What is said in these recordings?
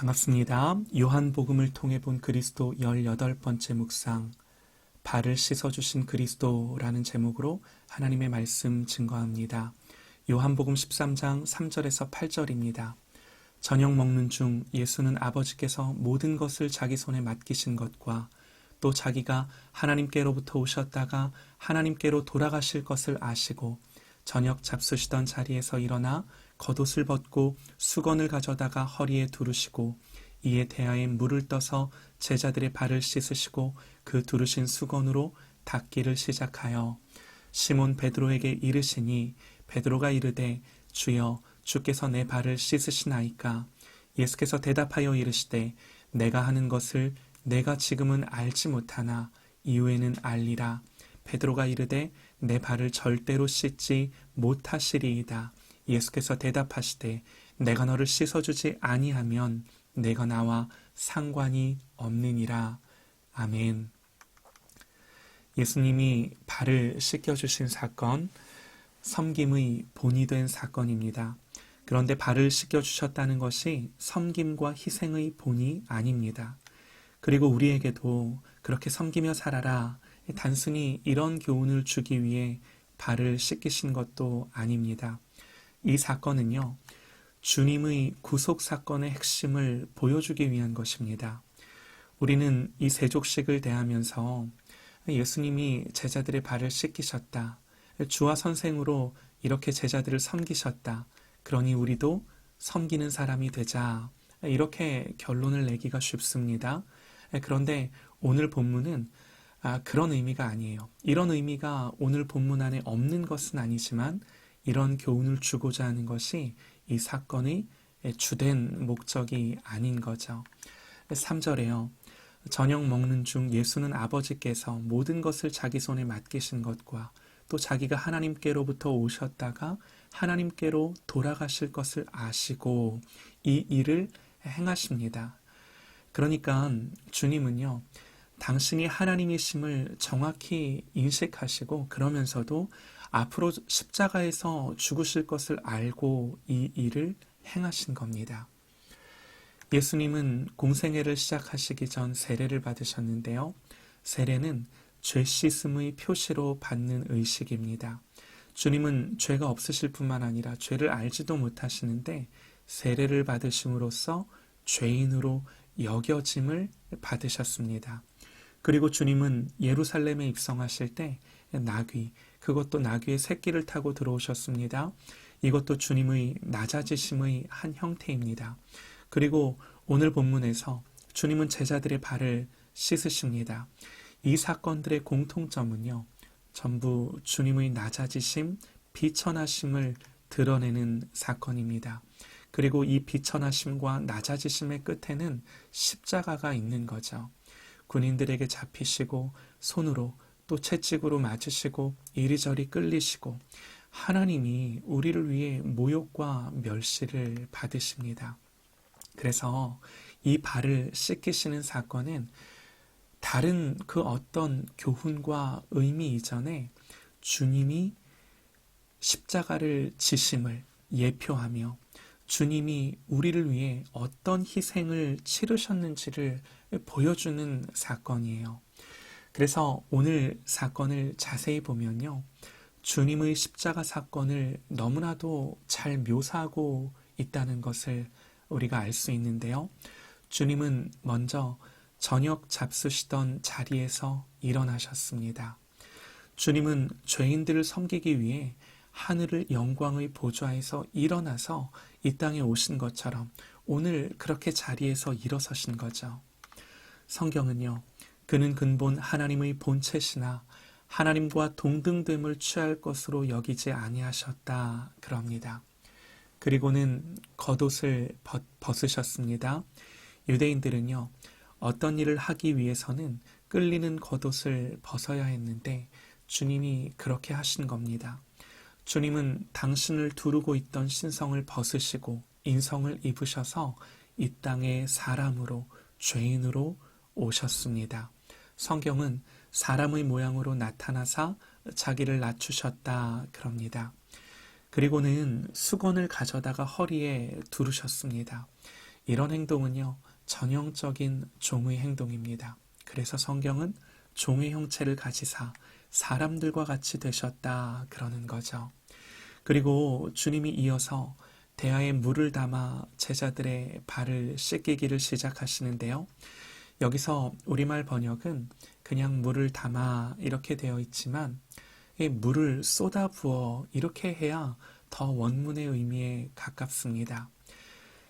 반갑습니다. 요한복음을 통해 본 그리스도 18번째 묵상, 발을 씻어주신 그리스도라는 제목으로 하나님의 말씀 증거합니다. 요한복음 13장 3절에서 8절입니다. 저녁 먹는 중 예수는 아버지께서 모든 것을 자기 손에 맡기신 것과 또 자기가 하나님께로부터 오셨다가 하나님께로 돌아가실 것을 아시고 저녁 잡수시던 자리에서 일어나 겉옷을 벗고 수건을 가져다가 허리에 두르시고 이에 대하에 물을 떠서 제자들의 발을 씻으시고 그 두르신 수건으로 닦기를 시작하여 시몬 베드로에게 이르시니 베드로가 이르되 주여 주께서 내 발을 씻으시나이까. 예수께서 대답하여 이르시되 내가 하는 것을 내가 지금은 알지 못하나 이후에는 알리라. 베드로가 이르되 내 발을 절대로 씻지 못하시리이다. 예수께서 대답하시되 내가 너를 씻어주지 아니하면 내가 나와 상관이 없느니라. 아멘. 예수님이 발을 씻겨주신 사건, 섬김의 본이 된 사건입니다. 그런데 발을 씻겨주셨다는 것이 섬김과 희생의 본이 아닙니다. 그리고 우리에게도 그렇게 섬기며 살아라, 단순히 이런 교훈을 주기 위해 발을 씻기신 것도 아닙니다. 이 사건은요, 주님의 구속 사건의 핵심을 보여주기 위한 것입니다. 우리는 이 세족식을 대하면서 예수님이 제자들의 발을 씻기셨다, 주와 선생으로 이렇게 제자들을 섬기셨다, 그러니 우리도 섬기는 사람이 되자, 이렇게 결론을 내기가 쉽습니다. 그런데 오늘 본문은 그런 의미가 아니에요. 이런 의미가 오늘 본문 안에 없는 것은 아니지만 이런 교훈을 주고자 하는 것이 이 사건의 주된 목적이 아닌 거죠. 3절에요. 저녁 먹는 중 예수는 아버지께서 모든 것을 자기 손에 맡기신 것과 또 자기가 하나님께로부터 오셨다가 하나님께로 돌아가실 것을 아시고 이 일을 행하십니다. 그러니까 주님은요, 당신이 하나님이심을 정확히 인식하시고 그러면서도 앞으로 십자가에서 죽으실 것을 알고 이 일을 행하신 겁니다. 예수님은 공생애를 시작하시기 전 세례를 받으셨는데요. 세례는 죄 씻음의 표시로 받는 의식입니다. 주님은 죄가 없으실 뿐만 아니라 죄를 알지도 못하시는데 세례를 받으심으로써 죄인으로 여겨짐을 받으셨습니다. 그리고 주님은 예루살렘에 입성하실 때 나귀, 그것도 나귀의 새끼를 타고 들어오셨습니다. 이것도 주님의 낮아지심의 한 형태입니다. 그리고 오늘 본문에서 주님은 제자들의 발을 씻으십니다. 이 사건들의 공통점은요, 전부 주님의 낮아지심, 비천하심을 드러내는 사건입니다. 그리고 이 비천하심과 낮아지심의 끝에는 십자가가 있는 거죠. 군인들에게 잡히시고 손으로 또 채찍으로 맞으시고 이리저리 끌리시고 하나님이 우리를 위해 모욕과 멸시를 받으십니다. 그래서 이 발을 씻기시는 사건은 다른 그 어떤 교훈과 의미 이전에 주님이 십자가를 지심을 예표하며 주님이 우리를 위해 어떤 희생을 치르셨는지를 보여주는 사건이에요. 그래서 오늘 사건을 자세히 보면요, 주님의 십자가 사건을 너무나도 잘 묘사하고 있다는 것을 우리가 알 수 있는데요. 주님은 먼저 저녁 잡수시던 자리에서 일어나셨습니다. 주님은 죄인들을 섬기기 위해 하늘을 영광의 보좌에서 일어나서 이 땅에 오신 것처럼 오늘 그렇게 자리에서 일어서신 거죠. 성경은요, 그는 근본 하나님의 본체시나 하나님과 동등됨을 취할 것으로 여기지 아니하셨다 그럽니다. 그리고는 겉옷을 벗으셨습니다. 유대인들은요, 어떤 일을 하기 위해서는 끌리는 겉옷을 벗어야 했는데 주님이 그렇게 하신 겁니다. 주님은 당신을 두르고 있던 신성을 벗으시고 인성을 입으셔서 이 땅에 사람으로, 죄인으로 오셨습니다. 성경은 사람의 모양으로 나타나사 자기를 낮추셨다 그럽니다. 그리고는 수건을 가져다가 허리에 두르셨습니다. 이런 행동은요, 전형적인 종의 행동입니다. 그래서 성경은 종의 형체를 가지사 사람들과 같이 되셨다 그러는 거죠. 그리고 주님이 이어서 대야에 물을 담아 제자들의 발을 씻기기를 시작하시는데요. 여기서 우리말 번역은 그냥 물을 담아 이렇게 되어 있지만 이 물을 쏟아부어 이렇게 해야 더 원문의 의미에 가깝습니다.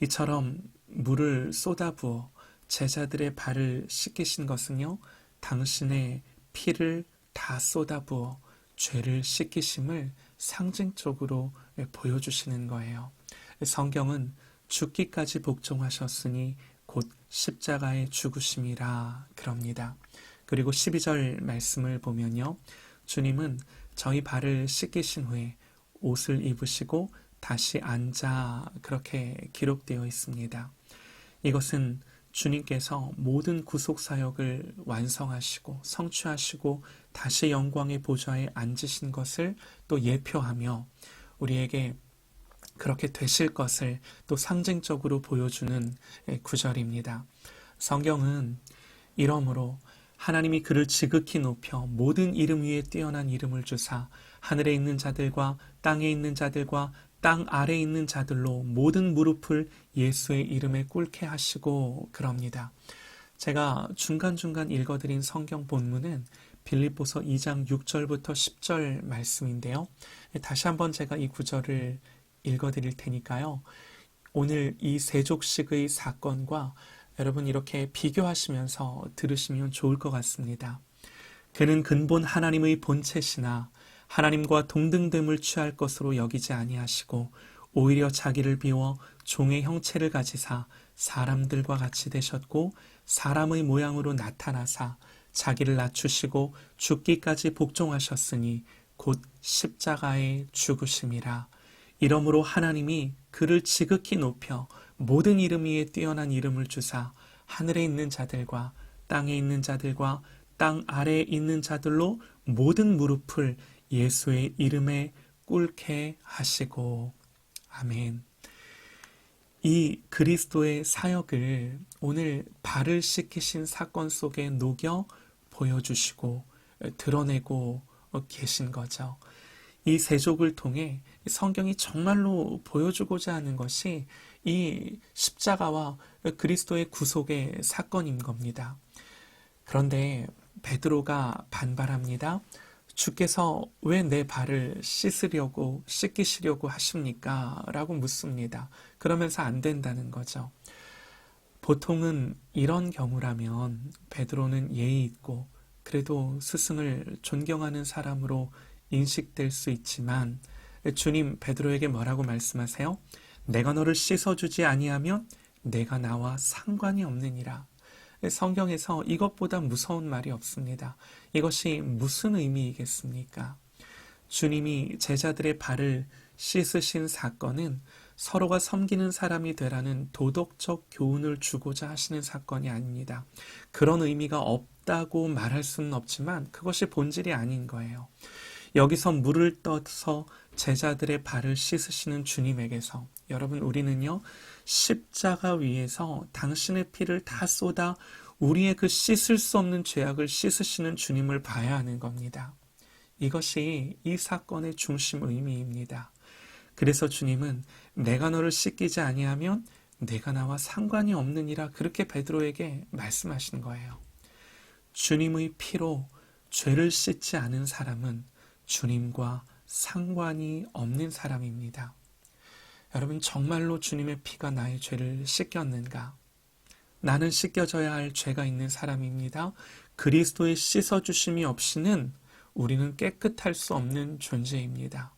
이처럼 물을 쏟아부어 제자들의 발을 씻기신 것은요, 당신의 피를 다 쏟아부어 죄를 씻기심을 상징적으로 보여주시는 거예요. 성경은 죽기까지 복종하셨으니 곧 십자가의 죽으심이라 그럽니다. 그리고 12절 말씀을 보면요, 주님은 저희 발을 씻기신 후에 옷을 입으시고 다시 앉아 그렇게 기록되어 있습니다. 이것은 주님께서 모든 구속사역을 완성하시고 성취하시고 다시 영광의 보좌에 앉으신 것을 또 예표하며 우리에게 그렇게 되실 것을 또 상징적으로 보여주는 구절입니다. 성경은 이러므로 하나님이 그를 지극히 높여 모든 이름 위에 뛰어난 이름을 주사 하늘에 있는 자들과 땅에 있는 자들과 땅 아래에 있는 자들로 모든 무릎을 예수의 이름에 꿇게 하시고 그럽니다. 제가 중간중간 읽어드린 성경 본문은 빌립보서 2장 6절부터 10절 말씀인데요. 다시 한번 제가 이 구절을 읽어드릴 테니까요. 오늘 이 세족식의 사건과 여러분 이렇게 비교하시면서 들으시면 좋을 것 같습니다. 그는 근본 하나님의 본체시나 하나님과 동등됨을 취할 것으로 여기지 아니하시고 오히려 자기를 비워 종의 형체를 가지사 사람들과 같이 되셨고 사람의 모양으로 나타나사 자기를 낮추시고 죽기까지 복종하셨으니 곧 십자가의 죽으심이라. 이러므로 하나님이 그를 지극히 높여 모든 이름 위에 뛰어난 이름을 주사 하늘에 있는 자들과 땅에 있는 자들과 땅 아래에 있는 자들로 모든 무릎을 예수의 이름에 꿇게 하시고. 아멘. 이 그리스도의 사역을 오늘 발을 씻기신 사건 속에 녹여 보여주시고 드러내고 계신 거죠. 이 세족을 통해 성경이 정말로 보여주고자 하는 것이 이 십자가와 그리스도의 구속의 사건인 겁니다. 그런데 베드로가 반발합니다. 주께서 왜 내 발을 씻기시려고 하십니까? 라고 묻습니다. 그러면서 안 된다는 거죠. 보통은 이런 경우라면 베드로는 예의 있고 그래도 스승을 존경하는 사람으로 인식될 수 있지만 주님 베드로에게 뭐라고 말씀하세요? 내가 너를 씻어주지 아니하면 내가 나와 상관이 없느니라. 성경에서 이것보다 무서운 말이 없습니다. 이것이 무슨 의미이겠습니까? 주님이 제자들의 발을 씻으신 사건은 서로가 섬기는 사람이 되라는 도덕적 교훈을 주고자 하시는 사건이 아닙니다. 그런 의미가 없다고 말할 수는 없지만 그것이 본질이 아닌 거예요. 여기서 물을 떠서 제자들의 발을 씻으시는 주님에게서 여러분 우리는요 십자가 위에서 당신의 피를 다 쏟아 우리의 그 씻을 수 없는 죄악을 씻으시는 주님을 봐야 하는 겁니다. 이것이 이 사건의 중심 의미입니다. 그래서 주님은 내가 너를 씻기지 아니하면 내가 나와 상관이 없느니라 그렇게 베드로에게 말씀하신 거예요. 주님의 피로 죄를 씻지 않은 사람은 주님과 상관이 없는 사람입니다. 여러분 정말로 주님의 피가 나의 죄를 씻겼는가? 나는 씻겨져야 할 죄가 있는 사람입니다. 그리스도의 씻어주심이 없이는 우리는 깨끗할 수 없는 존재입니다.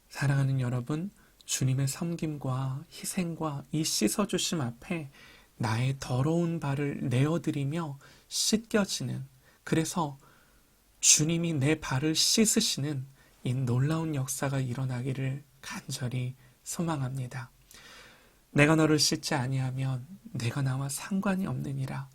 사랑하는 여러분, 주님의 섬김과 희생과 이 씻어주심 앞에 나의 더러운 발을 내어드리며 씻겨지는, 그래서 주님이 내 발을 씻으시는 이 놀라운 역사가 일어나기를 간절히 소망합니다. 내가 너를 씻지 아니하면 내가 나와 상관이 없느니라.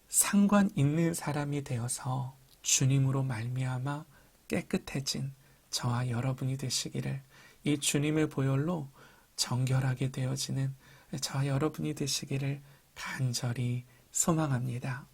상관 있는 사람이 되어서 주님으로 말미암아 깨끗해진 저와 여러분이 되시기를 이 주님의 보혈로 정결하게 되어지는 저와 여러분이 되시기를 간절히 소망합니다.